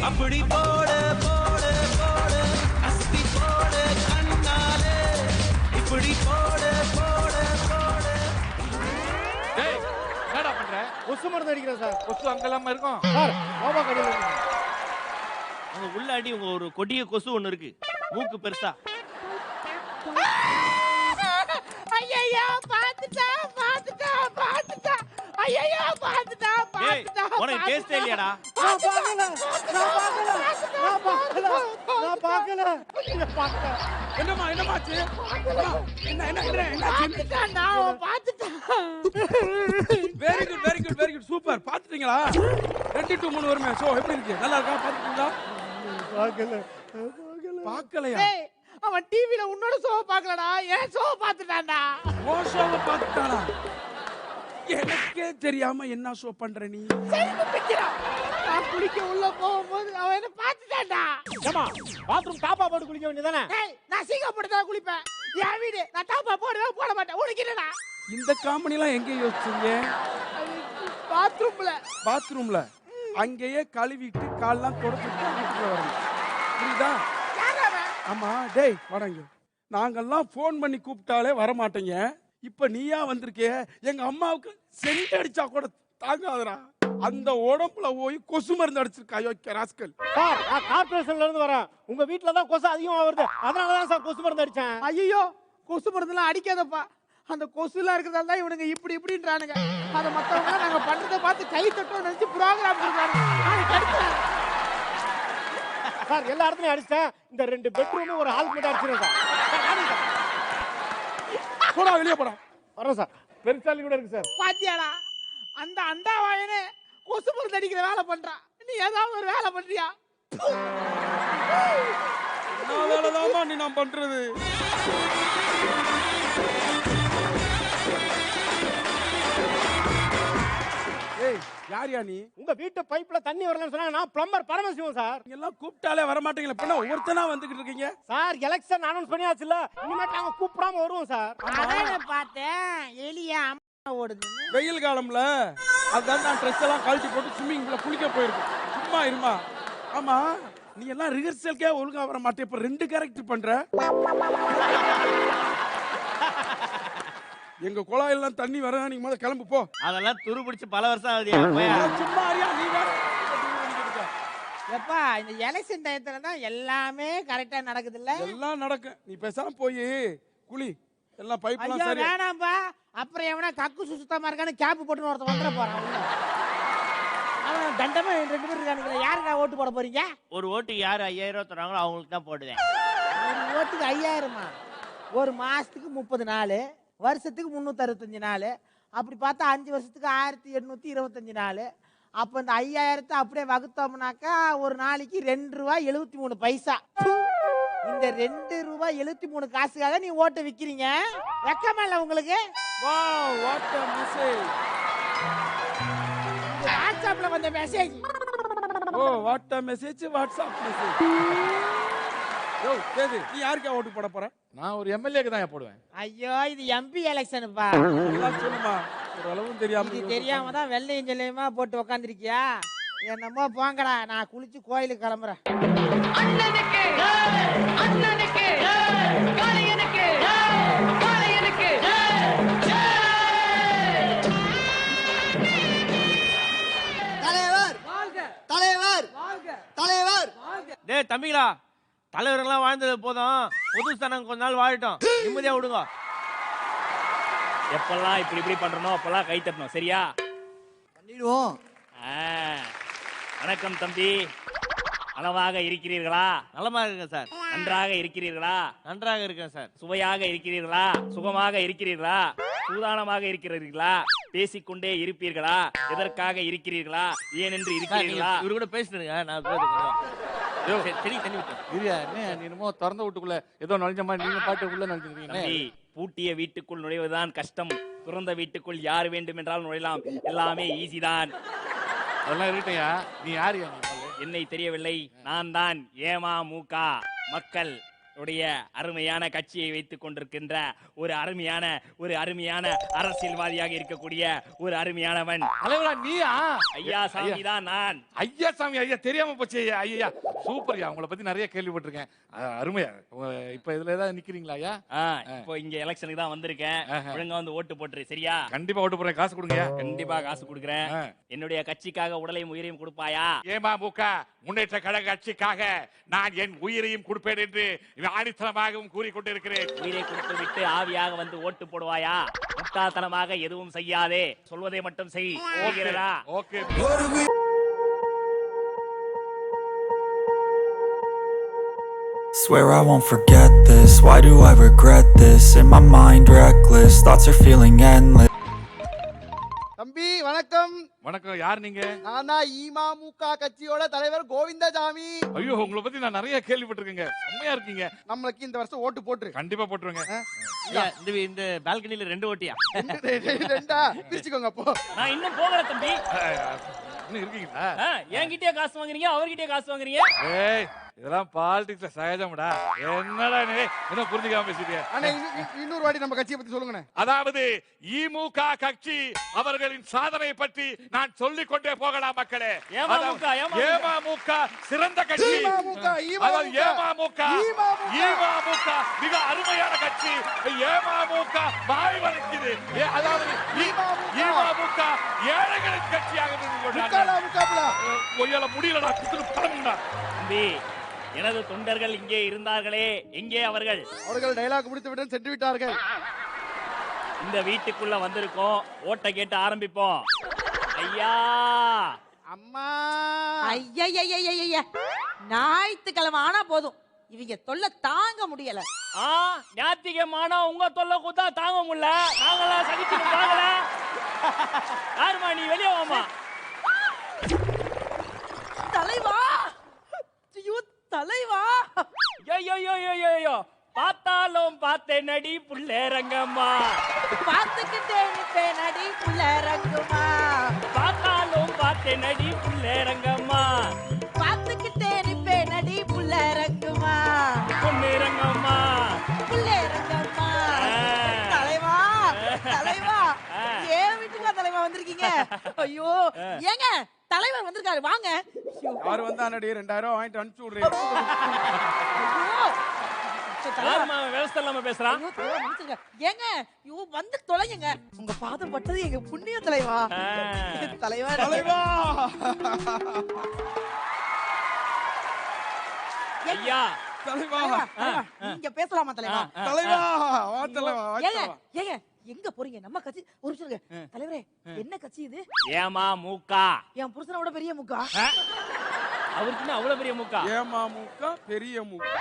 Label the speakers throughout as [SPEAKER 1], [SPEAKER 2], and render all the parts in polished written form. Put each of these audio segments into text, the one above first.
[SPEAKER 1] அப்படி போடு போடு போடு அஸ்தி போடு கண்ணாலே இப்படி போடு போடு போடு.
[SPEAKER 2] டேய் என்னடா பண்ற?
[SPEAKER 3] கொசு மருந்து அடிக்கிறேன் சார்.
[SPEAKER 2] கொசு அங்கெல்லாம் இருக்கும்
[SPEAKER 3] சார் கோபா கடியில
[SPEAKER 1] அங்க உள்ளாடி உங்க ஒரு கொடிய கொசு ஒண்ணு இருக்கு, மூக்கு பெருசா.
[SPEAKER 4] ஐயா பாத்துட்டா பாத்துட்டா பாத்துட்டா ஐயா பாத்துட்டா பாத்துட்டா.
[SPEAKER 1] உனக்கு டேஸ்டே இல்லையாடா?
[SPEAKER 3] நான் பார்க்கல.
[SPEAKER 2] என்னம்மா என்னமாச்சு? என்ன என்ன என்ன
[SPEAKER 4] பாத்துட்டான்டா அவன் பாத்துட்டான்.
[SPEAKER 2] Very good very good very good super. பாத்துட்டீங்களா? 2 to 3 வருமே. சோ எப்படி இருக்கு? நல்லா இருக்கா? பாத்துட்டீங்களா? பார்க்கலையா?
[SPEAKER 4] டேய் அவன் டிவில உன்னோட ஷோ பார்க்கலடா, ஏன் ஷோ பார்த்துட்டான்டா.
[SPEAKER 2] ஓ ஷோவை பார்த்துட்டானா? எனக்கே தெரியாம என்ன ஷோ பண்ற நீ?
[SPEAKER 4] செல்ஃபி பிக்கிறான். நான் குளிக்க உள்ள போகும்போது அவன் என்ன பார்த்துட்டான்டா.
[SPEAKER 3] ஏமா பாத்ரூம் டாப்பா போட்டு குளிக்க வேண்டியதானே?
[SPEAKER 4] டேய் நான் சீக்கிரம் போட்டு தான் குளிப்பேன். என் வீடு நான் டாப்பா போடுவேன் போட மாட்டேன். உனக்கு என்னடா?
[SPEAKER 2] இந்த காமெடிலாம் எங்க யோசிச்சீங்க?
[SPEAKER 4] பாத்ரூம்ல.
[SPEAKER 2] பாத்ரூம்ல அங்கேயே கழுவிட்டு கால்லாம் தொடச்சிட்டு வீட்டுக்குள்ள வரணும். புரியுதா?
[SPEAKER 4] யார் அவன்?
[SPEAKER 2] ஆமா டேய் வாடங்க. நாங்கெல்லாம் ஃபோன் பண்ணி கூப்பிட்டாலே வர மாட்டீங்க. இப்ப நீயா வந்திருக்கே. எங்க அம்மாவுக்கு சென்ட் அடிச்சா கூட தாங்காதடா. அந்த உடம்புல போய் கொசு மருந்து அடிச்சிருக்கா யோக்கிய ராஸ்கல்.
[SPEAKER 3] சார் நான் கார்ப்பரேஷன்ல இருந்து வரேன். உங்க வீட்ல தான் கொசு அதிகமா வருது. அதனால தான் சார் கொசு மருந்து அடிச்சேன்.
[SPEAKER 4] ஐயோ கொசு மருந்துலாம் அடிக்காதப்பா. அந்த கொசுலாம் இருக்கிறதால தான் இவனுங்க இப்படி இப்படின்றானுங்க. அதை மற்றவங்க நாங்க பண்றதை பார்த்து கை தட்டோம் நினைச்சு ப்ரோக்ராம் கொடுக்குறாங்க.
[SPEAKER 3] சார் எல்லா இடத்துலயும் அடிச்சேன். இந்த 2 பெட்ரூம் ஒரு ஹால் மட்டும் அடிச்சிருக்கேன் சார்.
[SPEAKER 2] போடா வெளியே போடா.
[SPEAKER 3] வரேன் சார். பெருசாலி கூட இருக்கு சார்.
[SPEAKER 4] பாத்தியாடா அந்த அண்டா வாயனே கொசு மருந்து அடிக்கிற வேலை பண்றான். நீ ஏதாவது ஒரு வேலை பண்றியா?
[SPEAKER 2] என்ன வேலைதாம்மா நீ நான் பண்றது? ஏய் யார் யா நீ?
[SPEAKER 3] உங்க வீட்டு பைப்ல தண்ணி வரலன்னு சொன்னா நான் பிளம்பர் பரமசிவம் சார்.
[SPEAKER 2] நீங்க எல்லாம் கூப்பிட்டாலே வர மாட்டீங்களா? இப்ப ஒவ்வொருத்தனா வந்துகிட்டு இருக்கீங்க.
[SPEAKER 3] சார் எலெக்ஷன் அனௌன்ஸ் பண்ணியாச்சுல, இனிமேட்டு நாங்க கூப்பிடாம வருவோம் சார்.
[SPEAKER 4] அதானே பார்த்தேன் எலியா அம்மா ஓடுது.
[SPEAKER 2] வெயில் காலம்ல அதான் நான் ட்ரெஸ் எல்லாம் கழட்டி போட்டு ஸ்விம்மிங் பூல்ல குளிக்க போயிருக்கேன். சும்மா இருமா. ஆமா நீ எல்லாம் ரிஹர்சல்க்கே ஒழுங்கா வர மாட்டே. இப்ப 2 கேரக்டர் பண்ற. எங்க குழாயெல்லாம் தண்ணி வர நீ முதல்ல கிளம்பு போ.
[SPEAKER 1] அதெல்லாம் துரு பிடிச்சு பல வருஷம் ஆகுது.
[SPEAKER 2] சும்மா அறியா நீ வேற.
[SPEAKER 4] எப்பா இந்த எலெக்ஷன் டயத்துல தான் எல்லாமே கரெக்டா நடக்குது இல்ல?
[SPEAKER 2] எல்லாம் நடக்கும். நீ பேசாம போய் குளி. எல்லாம் பைப் எல்லாம்
[SPEAKER 4] ஐயோ
[SPEAKER 2] சரி.
[SPEAKER 4] வேணாம்பா. அப்புறம் எவனா கக்கு சுத்தமா இருக்கான்னு கேப் போட்டுன்னு ஒருத்தன் வந்துட போறான் உள்ள. அவன் தண்டமா 2 பேர் இருக்கானுங்களே. யாருக்கா ஓட்டு போட போறீங்க?
[SPEAKER 1] ஒரு ஓட்டுக்கு யார் 5000 தராங்களோ அவங்களுக்கு தான் போடுவேன்.
[SPEAKER 4] ஒரு ஓட்டுக்கு 5000மா? ஒரு மாசத்துக்கு 30 நாள், வருஷத்துக்கு 365 நாள். அப்படி பார்த்தா 5 வருஷத்துக்கு 1825 நாள். அப்போ இந்த 5000 அப்படியே வகுத்தோம்னாக்கா ஒரு நாளைக்கு 2 ரூபாய் 73 பைசா. இந்த 2 ரூபாய் 73 காசுக்காக நீ ஓட்டை விற்கிறீங்க. வெக்கமா இல்லை உங்களுக்கு?
[SPEAKER 2] Wow what a message.
[SPEAKER 4] வாட்ஸ்அப்ல வந்த message.
[SPEAKER 2] Oh what a message. WhatsApp message. யோ கேது நீ யாருக்கு ஓட்டு போட போற?
[SPEAKER 5] நான் ஒரு எம்எல்ஏக்கு தான் போடுவேன்.
[SPEAKER 4] ஐயோ இது எம்பி எலெக்ஷனுப்பா.
[SPEAKER 2] எல்லாம் சொல்லுமா. ஒரு அளவும் தெரியாம.
[SPEAKER 4] இது தெரியாம தான் வெள்ளையும் ஜெல்லையுமா போட்டு உக்காந்துருக்கியா? என்னமோ போங்கடா, நான் குளிச்சு கோயிலுக்கு கிளம்புறேன்.
[SPEAKER 6] அண்ணனுக்கு அண்ணனுக்கு காளையனுக்கு காளையனுக்கு
[SPEAKER 4] தலைவர் தலைவர் தலைவர்.
[SPEAKER 1] டேய் தம்பிங்களா, தலைவர்கள்லாம் வாழ்ந்தது போதும். பொது ஸ்தானம் கொஞ்ச நாள் வாழட்டும். நிம்மதியா விடுங்க.
[SPEAKER 7] எப்பெல்லாம் இப்படி பண்றனோ அப்பெல்லாம் கை தட்டணும். சரியா?
[SPEAKER 4] பண்ணிடுவோம்.
[SPEAKER 7] வணக்கம் தம்பி. நலமாக இருக்கிறீர்களா?
[SPEAKER 1] நலமா இருக்கேன் சார்.
[SPEAKER 7] நன்றாக இருக்கிறீர்களா?
[SPEAKER 1] நன்றாக இருக்கேன் சார்.
[SPEAKER 7] சுவையாக இருக்கிறீர்களா? சுகமாக இருக்கிறீர்களா? சூதானமாக இருக்கிறீர்களா? பேசிக்கொண்டே இருப்பீர்களா? எதற்காக இருக்கிறீர்களா? ஏனென்று இருக்கிறீர்களா?
[SPEAKER 1] இவரு கூட பேசிட்டுருங்க. நான் தண்ணி விட்டேன்.
[SPEAKER 5] இல்லையா என்ன நீ என்னமோ திறந்த வீட்டுக்குள்ள ஏதோ நுழைஞ்ச மாதிரி நீங்க பாட்டு உள்ள நுழைஞ்சிருக்கீங்க.
[SPEAKER 7] தம்பி, பூட்டிய வீட்டுக்குள் நுழைவதுதான் கஷ்டம். திறந்த வீட்டுக்குள் யார் வேண்டும் என்றால் நுழையலாம். எல்லாமே ஈஸி தான்.
[SPEAKER 5] அதெல்லாம் இருக்கட்டையா. நீ யாரு?
[SPEAKER 7] என்னை தெரியவில்லை. நான் தான் ஏமா மூக்கா மக்கள் உடைய அருமையான கட்சியை வைத்துக் கொண்டிருக்கின்ற ஒரு அருமையான அரசியல்வாதியாக இருக்கக்கூடிய ஒரு அருமையானவன்.
[SPEAKER 5] தலைவரா நீயா?
[SPEAKER 7] ஐயா சாமி தான் நான்.
[SPEAKER 5] ஐயா சாமி, ஐயா தெரியாம போச்சு. ஐயா சூப்பர்யா, உங்களை பத்தி நிறைய கேள்விப்பட்டிருக்கேன். அருமையா. இப்ப இதுல ஏதாவது நிக்கிறீங்களா ஐயா?
[SPEAKER 7] இப்போ இங்க எலெக்ஷனுக்கு தான் வந்திருக்கேன். ஒழுங்கா வந்து ஓட்டு போட்டுரு, சரியா?
[SPEAKER 5] கண்டிப்பா ஓட்டு போடுறேன். காசு கொடுங்க.
[SPEAKER 7] கண்டிப்பா காசு கொடுக்குறேன். என்னுடைய கட்சிக்காக உடலையும் உயிரையும் கொடுப்பாயா?
[SPEAKER 5] ஏமாமுக முன்னேற்ற கழக கட்சிக்காக நான் என் உயிரையும் கொடுப்பேன் என்று ஆணித்தனமாகவும் கூறிக்கொண்டிருக்கிறேன்.
[SPEAKER 7] உயிரை கொடுத்து விட்டு ஆவியாக வந்து ஓட்டு போடுவாயா? முட்டாள்தனமாக எதுவும் செய்யாதே, சொல்வதை மட்டும் செய். ஓகேடா?
[SPEAKER 5] Okay.
[SPEAKER 8] Swear I won't forget this. Why do I regret this? In my mind reckless, thoughts are feeling endless.
[SPEAKER 3] தம்பி வணக்கம்.
[SPEAKER 5] வணக்கம். யார் நீங்க?
[SPEAKER 3] நான் தான் இமமுக கட்சியோட தலைவர் கோவிந்தசாமி.
[SPEAKER 5] ஐயோ, உங்களை பத்தி நான் நிறைய கேள்விப்பட்டிருக்கேங்க. செம்மையா இருக்கீங்க.
[SPEAKER 3] நம்மளுக்கு இந்த வருஷம் ஓட்டு போட்டுரு.
[SPEAKER 5] கண்டிப்பா போட்டுருங்க.
[SPEAKER 7] இந்த பால்கனில 2 ஓட்டியா?
[SPEAKER 3] ரெண்டா பிரிச்சுக்கோங்க அப்போ.
[SPEAKER 7] நான் இன்னும் போகல தம்பி.
[SPEAKER 5] இன்னும் இருக்கீங்களா?
[SPEAKER 7] என்கிட்டயே காசு வாங்குறீங்க, அவர்கிட்டயே காசு வாங்குறீங்க.
[SPEAKER 5] ஏய், இதெல்லாம் பாலிடிக்ஸ்ல சகஜம்டா. என்னடா நீ என்ன புரிஞ்சுக்காம பேசிட்டியா?
[SPEAKER 3] அண்ணா இன்னொரு வாட்டி நம்ம கட்சியை பத்தி சொல்லுங்க.
[SPEAKER 5] அதாவது இமுக கட்சி அவர்களின் சாதனை பற்றி நான் சொல்லிக் கொண்டே போகலாம் மக்களே. ஏமாமுக சிறந்த கட்சி. ஏமாமுக மிக அருமையான கட்சி. ஏமாமுக வாய் வலிக்குது. அதாவது ஏமாமுக ஏழைகளின் கட்சியாக முடியலடா.
[SPEAKER 7] தம்பி, எனது தொண்டர்கள் இங்கே இருந்தார்களே, எங்கே அவர்கள்?
[SPEAKER 3] அவர்கள் டயலாக் முடித்து விட்டு சென்று விட்டார்கள்.
[SPEAKER 7] இந்த வீட்டுக்குள்ள வந்திருக்கோம், ஓட்டை கேட்டு ஆரம்பிப்போம். ஐயா,
[SPEAKER 3] அம்மா,
[SPEAKER 9] ஐயா, ஞாயிற்றுக்கிழமை ஆனா போதும், இவங்க தொல்லை தாங்க முடியல.
[SPEAKER 7] ஞாயிற்றுக்கிழமை உங்க தொல்லை கூத்தா தாங்க முடியல. நாங்களாம் சகிச்சு தாங்கல. யாருமா நீ? வெளியே வாமா.
[SPEAKER 9] தலைவா, தலைவா.
[SPEAKER 7] ஐயோ, பார்த்தாலும் பார்த்தேன் நடி புள்ளரங்கம்மா.
[SPEAKER 9] பார்த்துக்கிட்டே நிப்பேன் நடி புள்ளரங்கம்மா.
[SPEAKER 7] பார்த்தாலும் பார்த்தேன் நடி புள்ளரங்கம்மா.
[SPEAKER 9] பார்த்துக்கிட்டே நிப்பேன் நடி புள்ளரங்கம்மா.
[SPEAKER 7] பொன்னிரங்கம்மா,
[SPEAKER 9] புள்ளரங்கம்மா. தலைவா, ஏன் வீட்டுக்கா தலைவா வந்திருக்கீங்க? ஐயோ, ஏங்க தலைவர் வந்திருக்காரு, வாங்க.
[SPEAKER 2] யார் வந்தானடி? 2000 வாங்கிட்டு அனுப்பிச்சு விடுறேன்.
[SPEAKER 7] விவசாய இல்லாம பேசுறான்.
[SPEAKER 9] ஏங்க வந்து தொலைங்க, உங்க பாதம் பட்டது எங்க புண்ணிய தலைவா. தலைவா,
[SPEAKER 7] ஐயா,
[SPEAKER 9] நீங்க பேசலாமா தலைவா? ஏங்க எங்க போறீங்க? நம்ம கட்சி. ஒரு நிமிஷம் தலைவரே, என்ன கட்சி இது?
[SPEAKER 7] ஏமாமுக.
[SPEAKER 9] என் புருஷனை விட பெரிய முக்கா.
[SPEAKER 7] அவருக்கு அவ்வளவு பெரிய முக்கா?
[SPEAKER 2] ஏமாமுக பெரிய முக்கா.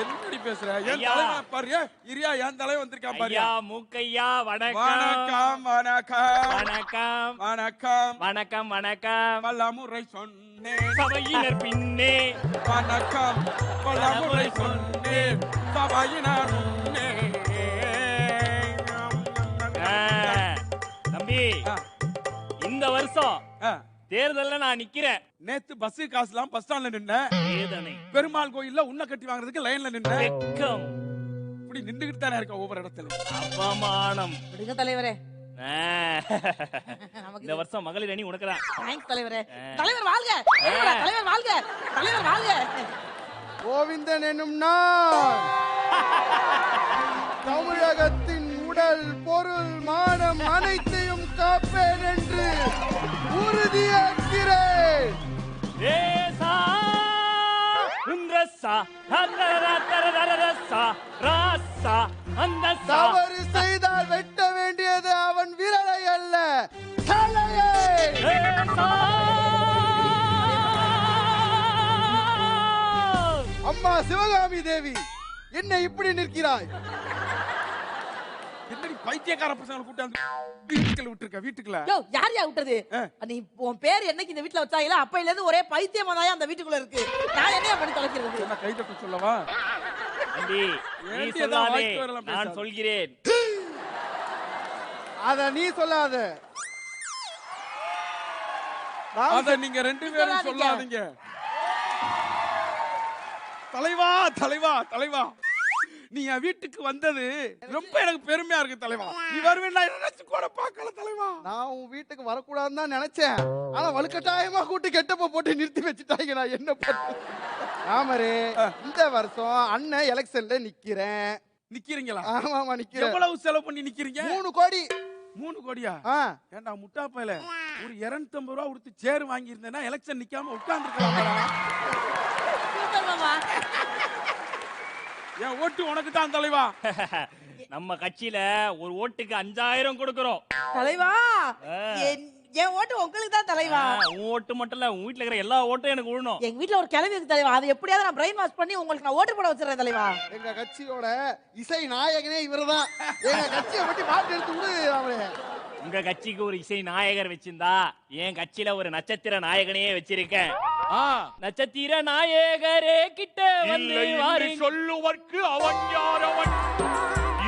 [SPEAKER 2] என்னடி பேசுற? என் தலைவன் பாரு. இரியா, என் தலைவன் வந்திருக்கான் பாரு.
[SPEAKER 7] ஐயா மூக்கையா, வணக்கம்.
[SPEAKER 2] பலமுறை சொன்னேன்
[SPEAKER 7] சபையினர் பின்னே.
[SPEAKER 2] வணக்கம், பலமுறை சொன்னேன் சபையினர் முன்னே.
[SPEAKER 7] தம்பி, இந்த வருஷம் தேர்தல்ல நான் நிக்கிறேன்.
[SPEAKER 2] நேத்து பஸ் காசுலாம் பஸ் ஸ்டாண்ட்ல நின்னேன். பெருமாள் கோயில்ல உன்னை கட்டி வாங்குறதுக்கு லைன்ல நின்னேன். இப்படி நின்றுகிட்டு தானே இருக்க ஒவ்வொரு இடத்துல.
[SPEAKER 7] அவமானம்.
[SPEAKER 9] விடுங்க தலைவரே.
[SPEAKER 7] இந்த வருஷம் மகளிர் அணி உனக்குதான்.
[SPEAKER 9] தேங்க்ஸ் தலைவரே. தலைவர் வாழ்க, தலைவர் வாழ்க, தலைவர் வாழ்க.
[SPEAKER 3] கோவிந்தன் என்னும் நான் தமிழகத்தின் உடல், பொருள், மானம் அனைத்தையும் காப்பேன் என்று உறுதியேற்கிறேன். தவறு செய்தால் வெட்ட வேண்டியது அவன் விரலை அல்ல, தலையை. அம்மா சிவகாமி தேவி, என்ன இப்படி நிற்கிறாய்?
[SPEAKER 2] என்னடி பைத்தியக்கார பசங்களை கூட்டாந்து வீட்டுக்குள்ள விட்டுருக்க? வீட்டுக்குள்ள
[SPEAKER 9] யார் விட்டது? நீ உன் பேர் என்னைக்கு இந்த வீட்டுல வச்சாயில அப்பையில இருந்து ஒரே பைத்தியமாதான் அந்த வீட்டுக்குள்ள இருக்கு. நான் என்ன பண்ணி தொலைக்கிறது?
[SPEAKER 2] என்ன கை தட்ட சொல்லவா?
[SPEAKER 7] நீ சொல்லாதே, நான் சொல்கிறேன்.
[SPEAKER 3] அத நீ சொல்லாத.
[SPEAKER 2] அத நீங்க ரெண்டு பேரும் சொல்லாதீங்க. தலைவா தலைவா தலைவா, நீ என் வீட்டுக்கு வந்தது ரொம்ப எனக்கு பெருமையா இருக்கு தலைவா. நீ வருவேன் நினைச்சு கூட பார்க்கல தலைவா.
[SPEAKER 10] நான் உன் வீட்டுக்கு வரக்கூடாதுன்னு தான் நினைச்சேன். ஆனா வலுக்கட்டாயமா கூட்டி கெட்டப்ப போட்டு நிறுத்தி வச்சுட்டாங்க. நான் என்ன பண்ண? ராமரே, இந்த வருஷம் அண்ணன் எலெக்ஷன்ல நிக்கிறேன்.
[SPEAKER 2] நிக்கிறீங்களா?
[SPEAKER 10] ஆமாமா நிக்கிறேன்.
[SPEAKER 2] எவ்வளவு செலவு பண்ணி நிக்கிறீங்க?
[SPEAKER 10] 3 கோடி.
[SPEAKER 2] 3 கோடியா? ஏண்டா முட்டா பையல, ஒரு 250 ரூபா கொடுத்து சேர் வாங்கி இருந்தேன்னா எலெக்ஷன் நிக்காம உட்கார்ந்துருக்கலாம்.
[SPEAKER 9] சூப்பர் மாமா.
[SPEAKER 2] என் ஓட்டு உனக்கு தான் தலைவா.
[SPEAKER 7] நம்ம கட்சியில ஒரு ஓட்டுக்கு 5000 கொடுக்கறோம்
[SPEAKER 9] தலைவா, என் ஓட்டு உங்களுக்கு தான் தலைவா.
[SPEAKER 7] உன் ஓட்டு மட்டும் இல்ல, உன் வீட்ல இருக்கிற எல்லா ஓட்டும் எனக்கு விழணும்.
[SPEAKER 9] எங்க வீட்ல ஒரு கிளவி இருக்கு தலைவா, அது எப்படியாவது நான் பிரெயின் வாஷ் பண்ணி உங்களுக்கு நான் ஓட்டு போட வச்சிடுறேன் தலைவா.
[SPEAKER 10] எங்க கட்சியோட இசை நாயகனே இவர்தான். எங்க கட்சியை பத்தி மாட்டி எடுத்து விடு ராமரே.
[SPEAKER 7] உங்க கட்சிக்கு ஒரு இசை நாயகர் வச்சிருந்தா என் கட்சியில ஒரு நட்சத்திர நாயகனையே வச்சிருக்கேன். நட்சத்திர நாயகரே கிட்ட வந்து வாருங்கள்.
[SPEAKER 5] சொல்லுவர்க்கு அவன் யாரவன்,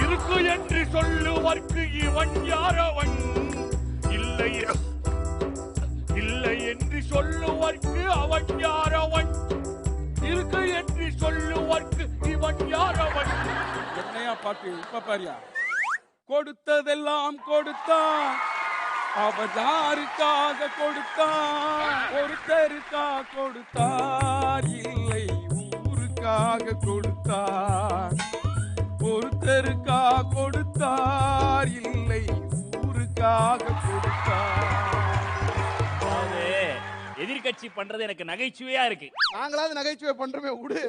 [SPEAKER 5] இருக்கு என்று சொல்லுவர்க்கு இவன் யாரவன், இல்லை இல்லை என்று சொல்லுவர்க்கு அவன் யாரவன், இருக்கு என்று சொல்லுவர்க்கு இவன் யாரவன்.
[SPEAKER 2] என்னையா பாட்டு இப்ப பாரியா? கொடுத்ததெல்லாம் கொடுத்தான், அவன் யாருக்காக கொடுத்தான்? ஒருத்தருக்கா கொடுத்தார், இல்லை ஊருக்காக கொடுத்தார். ஒருத்தருக்கா கொடுத்தார், இல்லை ஊருக்காக கொடுத்தார்.
[SPEAKER 7] எதிர்கட்சி பண்றது எனக்கு நகைச்சுவையா இருக்கு.
[SPEAKER 10] நாங்களாவது நகைச்சுவை பண்றோமே விடு.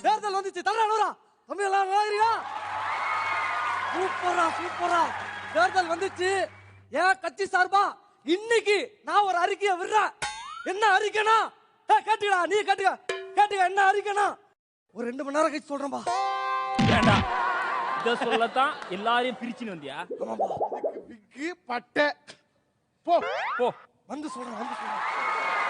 [SPEAKER 3] தேர்தல் வந்துச்சு. தர்றா தம்பி, எல்லாம் நல்லாயிருக்கா? சூப்பரா சூப்பரா. தேர்தல் வந்துச்சு. ஏன் கட்சி சார்பா இன்னைக்கு நான் ஒரு அறிக்கையை விடுறேன். என்ன அறிக்கைனா? கேட்டுக்கடா, நீ கேட்டுக்க. என்ன அறிக்கைனா? ஒரு 2 மணி நேரம் கழிச்சு சொல்றேன்பா.
[SPEAKER 7] வேண்டாம், இத சொல்லத்தான் எல்லாரையும் பிரிச்சுன்னு வந்தியா?
[SPEAKER 10] விக்கு பட்டை போ
[SPEAKER 3] போ. வந்து சொல்றேன்.